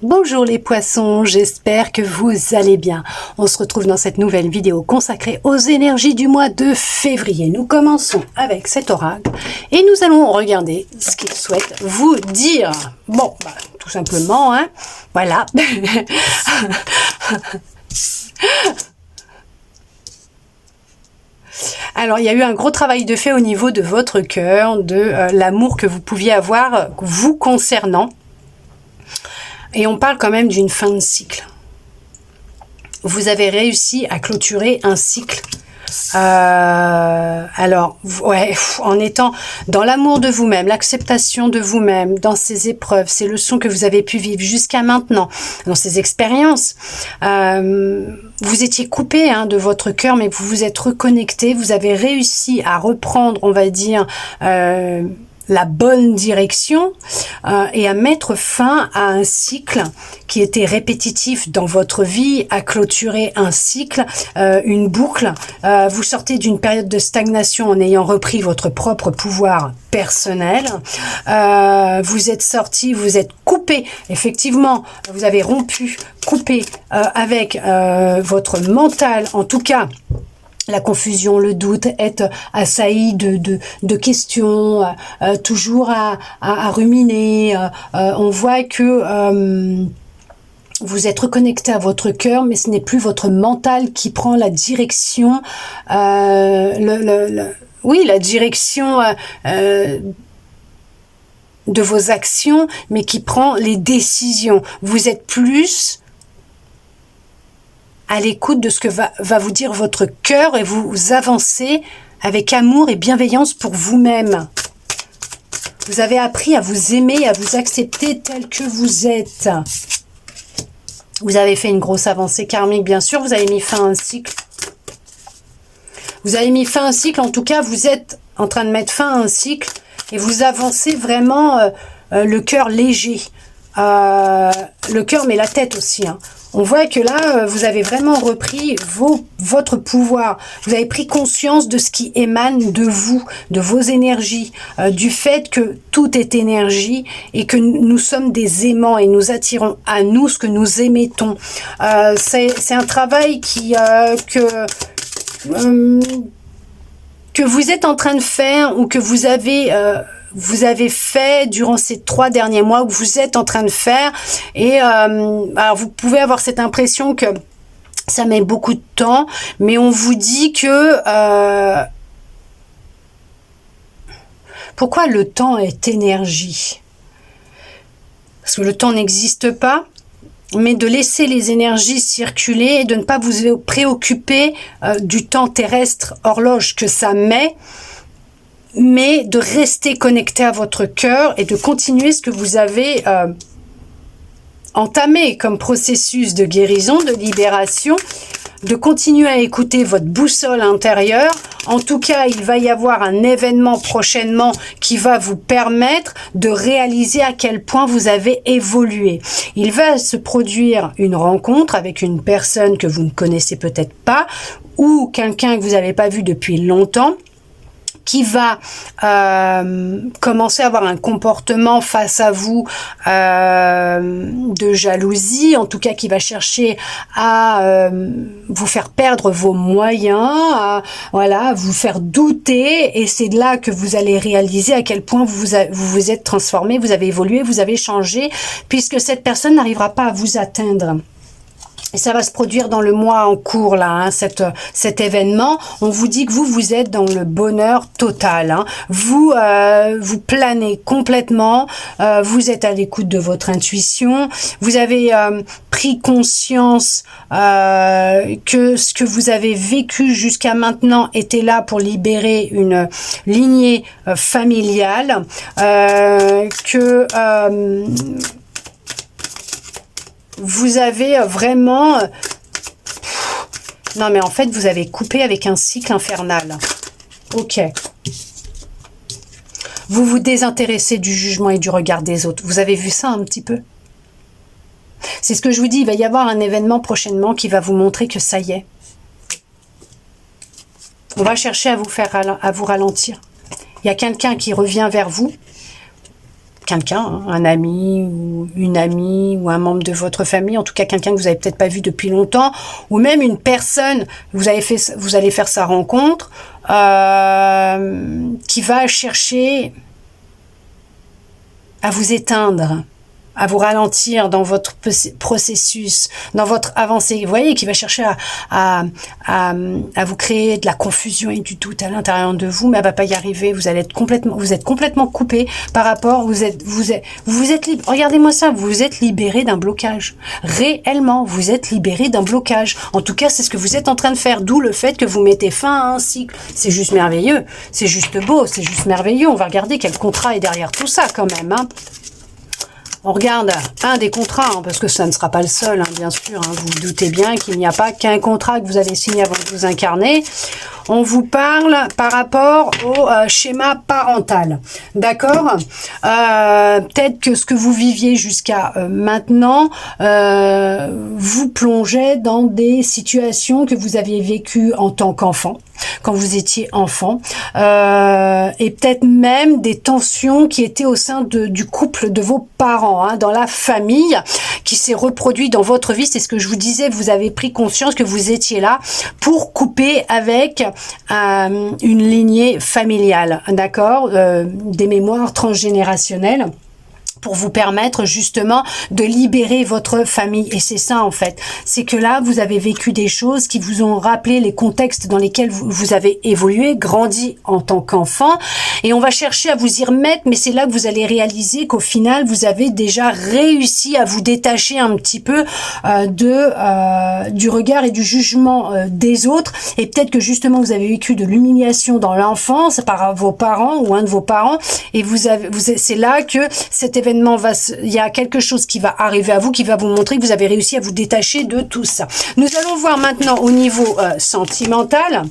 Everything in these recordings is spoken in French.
Bonjour les poissons, j'espère que vous allez bien. On se retrouve dans cette nouvelle vidéo consacrée aux énergies du mois de février. Nous commençons avec cet oracle et nous allons regarder ce qu'il souhaite vous dire. Bon, tout simplement, hein, voilà. Alors, il y a eu un gros travail de fait au niveau de votre cœur, de l'amour que vous pouviez avoir vous concernant. Et on parle quand même d'une fin de cycle. Vous avez réussi à clôturer un cycle. Alors, ouais, en étant dans l'amour de vous-même, l'acceptation de vous-même, dans ces épreuves, ces leçons que vous avez pu vivre jusqu'à maintenant, dans ces expériences, vous étiez coupé de votre cœur, mais vous vous êtes reconnecté. Vous avez réussi à reprendre, on va dire, la bonne direction et à mettre fin à un cycle qui était répétitif dans votre vie, à clôturer un cycle, une boucle. Vous sortez d'une période de stagnation en ayant repris votre propre pouvoir personnel. Vous êtes sorti, vous êtes coupé. Effectivement, vous avez rompu, coupé avec votre mental, en tout cas. La confusion, le doute, être assailli de questions, toujours à ruminer. On voit que vous êtes reconnecté à votre cœur, mais ce n'est plus votre mental qui prend la direction, la direction de vos actions, mais qui prend les décisions. Vous êtes plus à l'écoute de ce que va vous dire votre cœur et vous avancez avec amour et bienveillance pour vous-même. Vous avez appris à vous aimer, à vous accepter tel que vous êtes. Vous avez fait une grosse avancée karmique, bien sûr. Vous avez mis fin à un cycle. Vous avez mis fin à un cycle. En tout cas, vous êtes en train de mettre fin à un cycle et vous avancez vraiment le cœur léger. Le cœur, mais la tête aussi, On voit que là, vous avez vraiment repris votre pouvoir. Vous avez pris conscience de ce qui émane de vous, de vos énergies, du fait que tout est énergie et que nous sommes des aimants et nous attirons à nous ce que nous émettons. C'est un travail que vous êtes en train de faire ou que vous avez fait durant ces 3 derniers mois, ou que vous êtes en train de faire. Et alors vous pouvez avoir cette impression que ça met beaucoup de temps, mais on vous dit que pourquoi le temps est énergie? Parce que le temps n'existe pas, mais de laisser les énergies circuler et de ne pas vous préoccuper du temps terrestre, horloge que ça met, mais de rester connecté à votre cœur et de continuer ce que vous avez entamé comme processus de guérison, de libération, de continuer à écouter votre boussole intérieure. En tout cas, il va y avoir un événement prochainement qui va vous permettre de réaliser à quel point vous avez évolué. Il va se produire une rencontre avec une personne que vous ne connaissez peut-être pas ou quelqu'un que vous n'avez pas vu depuis longtemps, qui va commencer à avoir un comportement face à vous de jalousie, en tout cas qui va chercher à vous faire perdre vos moyens, à vous faire douter, et c'est de là que vous allez réaliser à quel point vous vous êtes transformé, vous avez évolué, vous avez changé, puisque cette personne n'arrivera pas à vous atteindre. Et ça va se produire dans le mois en cours, là, cet événement. On vous dit que vous êtes dans le bonheur total. Vous planez complètement. Vous êtes à l'écoute de votre intuition. Vous avez pris conscience que ce que vous avez vécu jusqu'à maintenant était là pour libérer une lignée familiale. Vous avez vraiment... Non, mais en fait, vous avez coupé avec un cycle infernal. Ok. Vous vous désintéressez du jugement et du regard des autres. Vous avez vu ça un petit peu? C'est ce que je vous dis, il va y avoir un événement prochainement qui va vous montrer que ça y est. On va chercher à vous ralentir. Il y a quelqu'un qui revient vers vous quelqu'un, hein, un ami ou une amie ou un membre de votre famille, en tout cas quelqu'un que vous avez peut-être pas vu depuis longtemps, ou même une personne, vous allez faire sa rencontre, qui va chercher à vous éteindre, à vous ralentir dans votre processus, dans votre avancée. Vous voyez, qui va chercher à vous créer de la confusion et du doute à l'intérieur de vous, mais elle va pas y arriver. Vous êtes complètement coupé par rapport, vous êtes libre. Regardez-moi ça, vous vous êtes libéré d'un blocage. Réellement, vous êtes libéré d'un blocage. En tout cas, c'est ce que vous êtes en train de faire, d'où le fait que vous mettez fin à un cycle. C'est juste merveilleux, c'est juste beau, c'est juste merveilleux. On va regarder quel contrat est derrière tout ça quand même, hein. On regarde un des contrats, hein, parce que ça ne sera pas le seul, hein, bien sûr. Hein, vous vous doutez bien qu'il n'y a pas qu'un contrat que vous avez signé avant de vous incarner. On vous parle par rapport au schéma parental. D'accord, peut-être que ce que vous viviez jusqu'à maintenant vous plongeait dans des situations que vous aviez vécues en tant qu'enfant, quand vous étiez enfant, et peut-être même des tensions qui étaient au sein du couple de vos parents, hein, dans la famille, qui s'est reproduit dans votre vie. C'est ce que je vous disais, vous avez pris conscience que vous étiez là pour couper avec une lignée familiale, d'accord, des mémoires transgénérationnelles, pour vous permettre justement de libérer votre famille. Et c'est ça en fait, c'est que là vous avez vécu des choses qui vous ont rappelé les contextes dans lesquels vous avez évolué, grandi en tant qu'enfant, et on va chercher à vous y remettre, mais c'est là que vous allez réaliser qu'au final vous avez déjà réussi à vous détacher un petit peu du regard et du jugement des autres, et peut-être que justement vous avez vécu de l'humiliation dans l'enfance par vos parents ou un de vos parents, et c'est là que cet événement il y a quelque chose qui va arriver à vous, qui va vous montrer que vous avez réussi à vous détacher de tout ça. Nous allons voir maintenant au niveau sentimental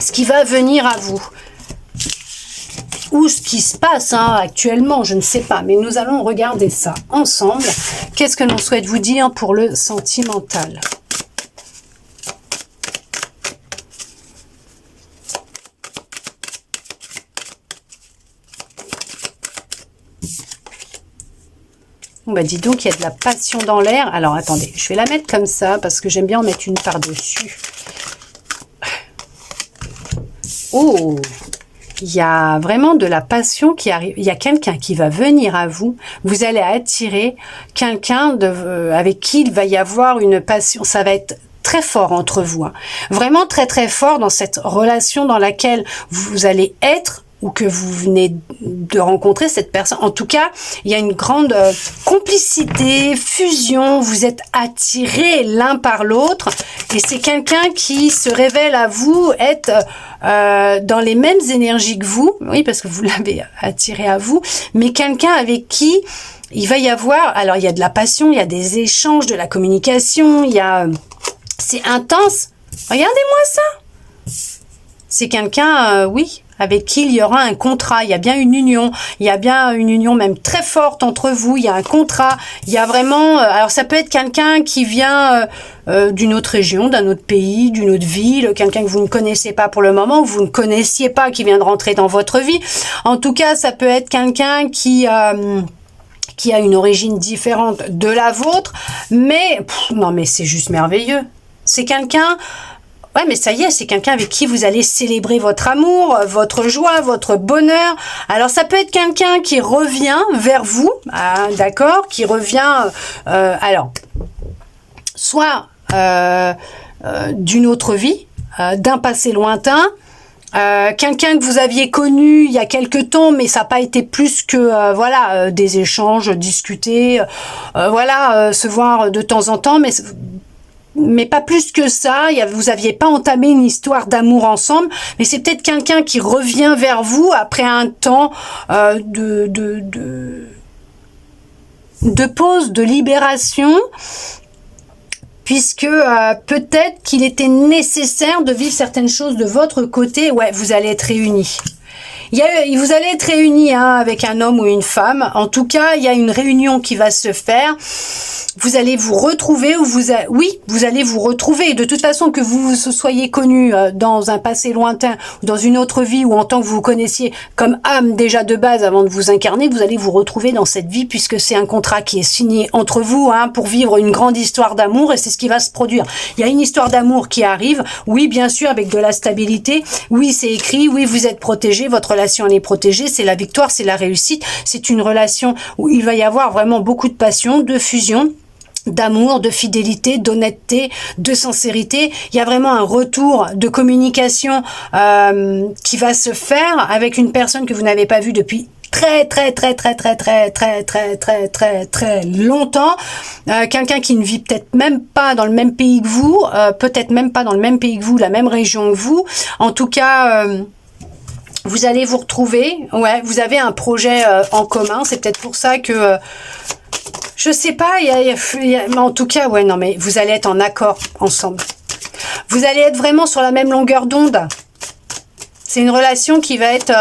ce qui va venir à vous. Ou ce qui se passe actuellement, je ne sais pas, mais nous allons regarder ça ensemble. Qu'est-ce que l'on souhaite vous dire pour le sentimental ? Bah dis donc, il y a de la passion dans l'air. Alors attendez, je vais la mettre comme ça parce que j'aime bien en mettre une par-dessus. Oh, il y a vraiment de la passion qui arrive. Il y a quelqu'un qui va venir à vous. Vous allez attirer quelqu'un avec qui il va y avoir une passion. Ça va être très fort entre vous. Hein. Vraiment très très fort dans cette relation dans laquelle vous allez être, ou que vous venez de rencontrer cette personne. En tout cas, il y a une grande complicité, fusion, vous êtes attirés l'un par l'autre, et c'est quelqu'un qui se révèle à vous être dans les mêmes énergies que vous, oui, parce que vous l'avez attiré à vous, mais quelqu'un avec qui il va y avoir, alors il y a de la passion, il y a des échanges, de la communication, c'est intense. Regardez-moi ça. C'est quelqu'un, oui, avec qui il y aura un contrat, il y a bien une union, il y a bien une union même très forte entre vous, il y a un contrat, il y a vraiment, alors ça peut être quelqu'un qui vient d'une autre région, d'un autre pays, d'une autre ville, quelqu'un que vous ne connaissez pas pour le moment, que vous ne connaissiez pas, qui vient de rentrer dans votre vie. En tout cas, ça peut être quelqu'un qui a une origine différente de la vôtre, mais non mais c'est juste merveilleux. C'est quelqu'un... Ouais, mais ça y est, c'est quelqu'un avec qui vous allez célébrer votre amour, votre joie, votre bonheur. Alors, ça peut être quelqu'un qui revient vers vous, d'accord, qui revient, alors, soit d'une autre vie, d'un passé lointain, quelqu'un que vous aviez connu il y a quelque temps, mais ça n'a pas été plus que, des échanges, discuter, se voir de temps en temps, mais pas plus que ça. Vous aviez pas entamé une histoire d'amour ensemble, mais c'est peut-être quelqu'un qui revient vers vous après un temps de pause, de libération, puisque peut-être qu'il était nécessaire de vivre certaines choses de votre côté. Ouais, vous allez être réunis. Vous allez être réunis avec un homme ou une femme. En tout cas, il y a une réunion qui va se faire. Vous allez vous retrouver vous allez vous retrouver. De toute façon, que vous soyez connu dans un passé lointain, ou dans une autre vie, ou en tant que vous vous connaissiez comme âme déjà de base avant de vous incarner, vous allez vous retrouver dans cette vie puisque c'est un contrat qui est signé entre vous pour vivre une grande histoire d'amour et c'est ce qui va se produire. Il y a une histoire d'amour qui arrive. Oui, bien sûr, avec de la stabilité. Oui, c'est écrit. Oui, vous êtes protégé. Votre relation, elle est protégée. C'est la victoire, c'est la réussite. C'est une relation où il va y avoir vraiment beaucoup de passion, de fusion, d'amour, de fidélité, d'honnêteté, de sincérité. Il y a vraiment un retour de communication qui va se faire avec une personne que vous n'avez pas vue depuis très longtemps. Quelqu'un qui ne vit peut-être même pas dans le même pays que vous, la même région que vous. En tout cas, vous allez vous retrouver. Ouais, vous avez un projet en commun. C'est peut-être pour ça que je sais pas, mais en tout cas, ouais, non, mais vous allez être en accord ensemble. Vous allez être vraiment sur la même longueur d'onde. C'est une relation qui va être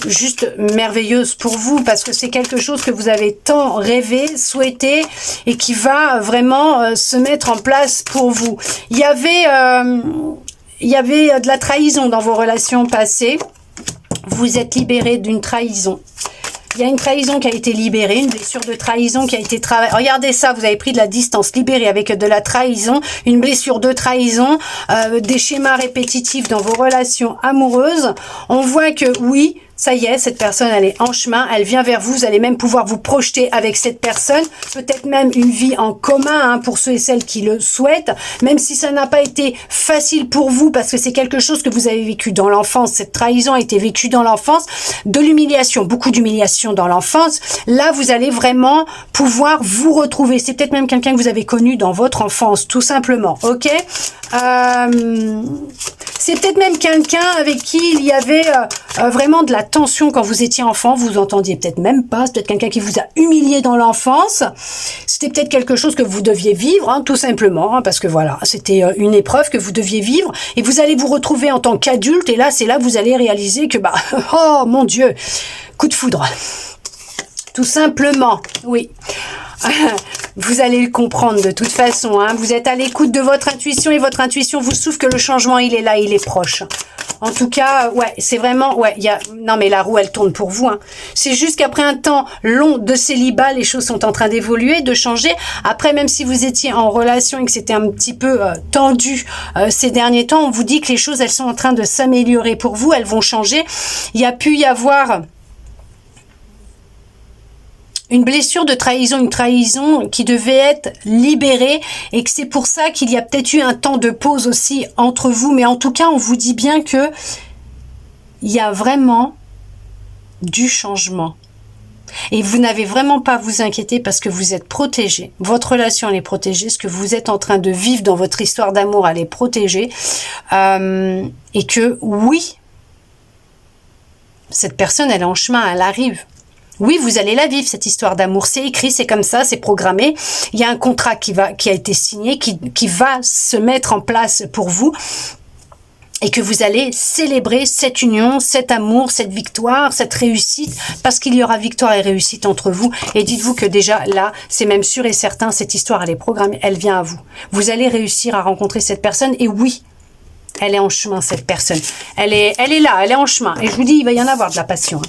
juste merveilleuse pour vous parce que c'est quelque chose que vous avez tant rêvé, souhaité et qui va vraiment se mettre en place pour vous. Il y avait de la trahison dans vos relations passées. Vous êtes libéré d'une trahison. Il y a une trahison qui a été libérée, une blessure de trahison qui a été travaillée. Regardez ça, vous avez pris de la distance, libérée avec de la trahison, une blessure de trahison, des schémas répétitifs dans vos relations amoureuses. On voit que oui, ça y est, cette personne, elle est en chemin, elle vient vers vous, vous allez même pouvoir vous projeter avec cette personne, peut-être même une vie en commun pour ceux et celles qui le souhaitent, même si ça n'a pas été facile pour vous, parce que c'est quelque chose que vous avez vécu dans l'enfance, cette trahison a été vécue dans l'enfance, de l'humiliation, beaucoup d'humiliation dans l'enfance, là vous allez vraiment pouvoir vous retrouver, c'est peut-être même quelqu'un que vous avez connu dans votre enfance, tout simplement, ok? C'est peut-être même quelqu'un avec qui il y avait vraiment de la tension quand vous étiez enfant, vous entendiez peut-être même pas, c'est peut-être quelqu'un qui vous a humilié dans l'enfance, c'était peut-être quelque chose que vous deviez vivre, tout simplement, parce que voilà, c'était une épreuve que vous deviez vivre, et vous allez vous retrouver en tant qu'adulte, et là, c'est là que vous allez réaliser que, oh mon Dieu, coup de foudre, tout simplement, oui. Vous allez le comprendre de toute façon, vous êtes à l'écoute de votre intuition et votre intuition vous souffle que le changement il est là, il est proche. En tout cas, ouais, c'est vraiment, ouais, non mais la roue elle tourne pour vous. C'est juste qu'après un temps long de célibat, les choses sont en train d'évoluer, de changer. Après, même si vous étiez en relation et que c'était un petit peu tendu ces derniers temps, on vous dit que les choses elles sont en train de s'améliorer pour vous, elles vont changer. Il y a pu y avoir une blessure de trahison, une trahison qui devait être libérée et que c'est pour ça qu'il y a peut-être eu un temps de pause aussi entre vous. Mais en tout cas, on vous dit bien que il y a vraiment du changement. Et vous n'avez vraiment pas à vous inquiéter parce que vous êtes protégé. Votre relation, elle est protégée. Ce que vous êtes en train de vivre dans votre histoire d'amour, elle est protégée. Et que oui, cette personne, elle est en chemin, elle arrive. Oui, vous allez la vivre, cette histoire d'amour. C'est écrit, c'est comme ça, c'est programmé. Il y a un contrat qui a été signé, qui va se mettre en place pour vous. Et que vous allez célébrer cette union, cet amour, cette victoire, cette réussite, parce qu'il y aura victoire et réussite entre vous. Et dites-vous que déjà, là, c'est même sûr et certain, cette histoire, elle est programmée, elle vient à vous. Vous allez réussir à rencontrer cette personne, et oui, elle est en chemin, cette personne. Elle est là, elle est en chemin. Et je vous dis, il va y en avoir de la passion.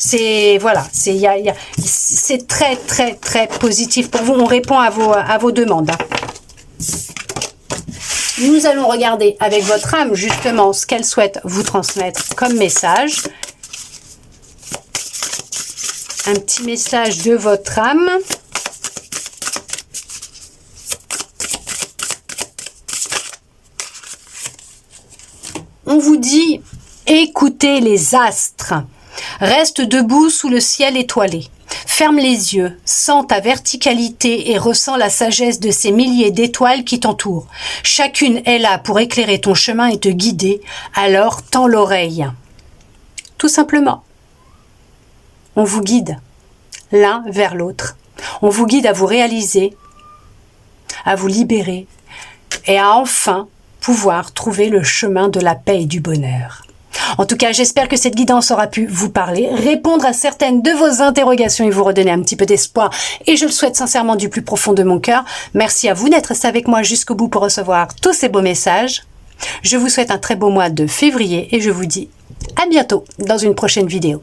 C'est voilà, c'est très très très positif pour vous. On répond à vos demandes. Nous allons regarder avec votre âme justement ce qu'elle souhaite vous transmettre comme message. Un petit message de votre âme. On vous dit, écoutez les astres. Reste debout sous le ciel étoilé. Ferme les yeux, sens ta verticalité et ressens la sagesse de ces milliers d'étoiles qui t'entourent. Chacune est là pour éclairer ton chemin et te guider, alors tends l'oreille. Tout simplement. On vous guide l'un vers l'autre. On vous guide à vous réaliser, à vous libérer et à enfin pouvoir trouver le chemin de la paix et du bonheur. En tout cas, j'espère que cette guidance aura pu vous parler, répondre à certaines de vos interrogations et vous redonner un petit peu d'espoir. Et je le souhaite sincèrement du plus profond de mon cœur. Merci à vous d'être resté avec moi jusqu'au bout pour recevoir tous ces beaux messages. Je vous souhaite un très beau mois de février et je vous dis à bientôt dans une prochaine vidéo.